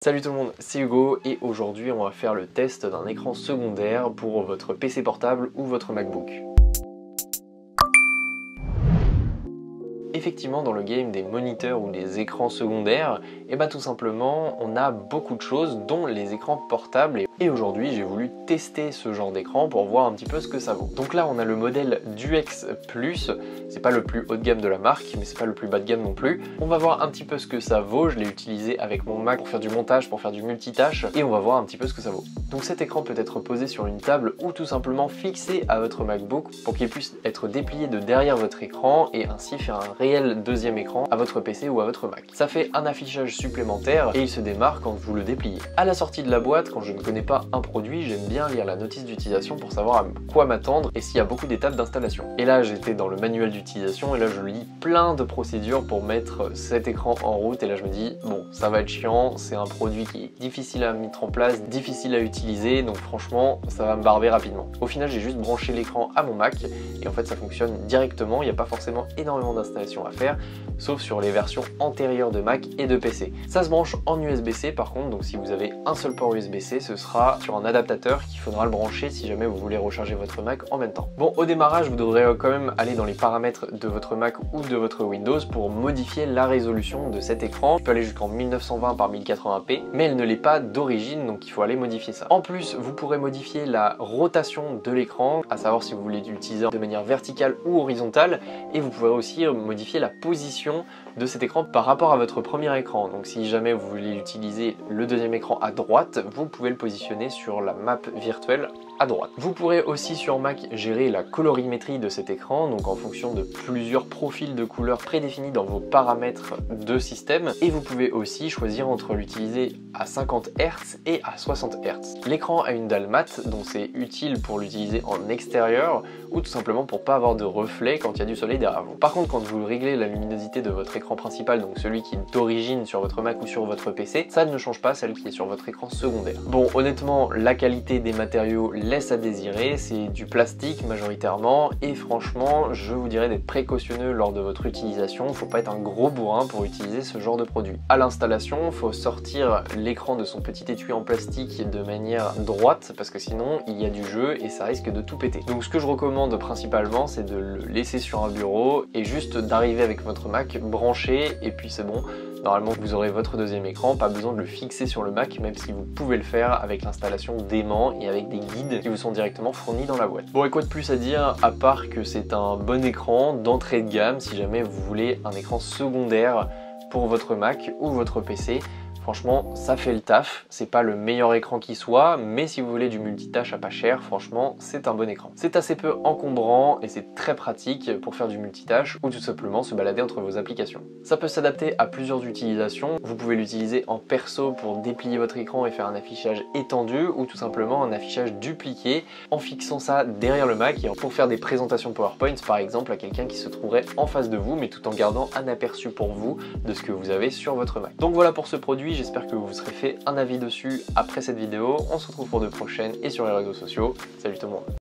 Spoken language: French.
Salut tout le monde, c'est Hugo et aujourd'hui on va faire le test d'un écran secondaire pour votre PC portable ou votre MacBook. Effectivement, dans le game des moniteurs ou des écrans secondaires, tout simplement on a beaucoup de choses dont les écrans portables et aujourd'hui j'ai voulu tester ce genre d'écran pour voir un petit peu ce que ça vaut. Donc là on a le modèle Duex Plus, c'est pas le plus haut de gamme de la marque mais c'est pas le plus bas de gamme non plus. On va voir un petit peu ce que ça vaut, je l'ai utilisé avec mon Mac pour faire du montage, pour faire du multitâche et on va voir un petit peu ce que ça vaut. Donc cet écran peut être posé sur une table ou tout simplement fixé à votre MacBook pour qu'il puisse être déplié de derrière votre écran et ainsi faire un réel deuxième écran à votre PC ou à votre Mac. Ça fait un affichage supplémentaire et il se démarre quand vous le dépliez. À la sortie de la boîte, quand je ne connais pas un produit, j'aime bien lire la notice d'utilisation pour savoir à quoi m'attendre et s'il y a beaucoup d'étapes d'installation. Et là j'étais dans le manuel d'utilisation et là je lis plein de procédures pour mettre cet écran en route et là je me dis bon ça va être chiant, c'est un produit qui est difficile à mettre en place, difficile à utiliser, donc franchement ça va me barber rapidement. Au final j'ai juste branché l'écran à mon Mac et en fait ça fonctionne directement, il n'y a pas forcément énormément d'installation à faire sauf sur les versions antérieures de Mac et de PC. Ça se branche en USB-C par contre, donc si vous avez un seul port USB-C, ce sera sur un adaptateur qu'il faudra le brancher si jamais vous voulez recharger votre Mac en même temps. Bon, au démarrage, vous devrez quand même aller dans les paramètres de votre Mac ou de votre Windows pour modifier la résolution de cet écran. Je peux aller jusqu'en 1920 par 1080p, mais elle ne l'est pas d'origine, donc il faut aller modifier ça. En plus, vous pourrez modifier la rotation de l'écran, à savoir si vous voulez l'utiliser de manière verticale ou horizontale, et vous pourrez aussi modifier la position de cet écran par rapport à votre premier écran. Donc si jamais vous voulez utiliser le deuxième écran à droite, vous pouvez le positionner sur la map virtuelle à droite. Vous pourrez aussi sur Mac gérer la colorimétrie de cet écran, donc en fonction de plusieurs profils de couleurs prédéfinis dans vos paramètres de système, et vous pouvez aussi choisir entre l'utiliser à 50 Hz et à 60 Hz. L'écran a une dalle mat, donc c'est utile pour l'utiliser en extérieur ou tout simplement pour pas avoir de reflets quand il y a du soleil derrière vous. Par contre, quand vous réglez la luminosité de votre écran principal, donc celui qui est d'origine sur votre Mac ou sur votre PC, ça ne change pas celle qui est sur votre écran secondaire. Bon, honnêtement, la qualité des matériaux laisse à désirer, c'est du plastique majoritairement et franchement, je vous dirais d'être précautionneux lors de votre utilisation, faut pas être un gros bourrin pour utiliser ce genre de produit. À l'installation, il faut sortir l'écran de son petit étui en plastique de manière droite parce que sinon il y a du jeu et ça risque de tout péter. Donc ce que je recommande principalement, c'est de le laisser sur un bureau et juste d'arriver avec votre Mac branché et puis c'est bon. Normalement vous aurez votre deuxième écran, pas besoin de le fixer sur le Mac même si vous pouvez le faire avec l'installation d'aimants et avec des guides qui vous sont directement fournis dans la boîte. Bon, et quoi de plus à dire à part que c'est un bon écran d'entrée de gamme si jamais vous voulez un écran secondaire pour votre Mac ou votre PC. Franchement, ça fait le taf, c'est pas le meilleur écran qui soit, mais si vous voulez du multitâche à pas cher, franchement, c'est un bon écran. C'est assez peu encombrant et c'est très pratique pour faire du multitâche ou tout simplement se balader entre vos applications. Ça peut s'adapter à plusieurs utilisations. Vous pouvez l'utiliser en perso pour déplier votre écran et faire un affichage étendu ou tout simplement un affichage dupliqué en fixant ça derrière le Mac et pour faire des présentations PowerPoint par exemple à quelqu'un qui se trouverait en face de vous mais tout en gardant un aperçu pour vous de ce que vous avez sur votre Mac. Donc voilà pour ce produit. J'espère que vous vous serez fait un avis dessus après cette vidéo. On se retrouve pour de prochaines et sur les réseaux sociaux. Salut tout le monde.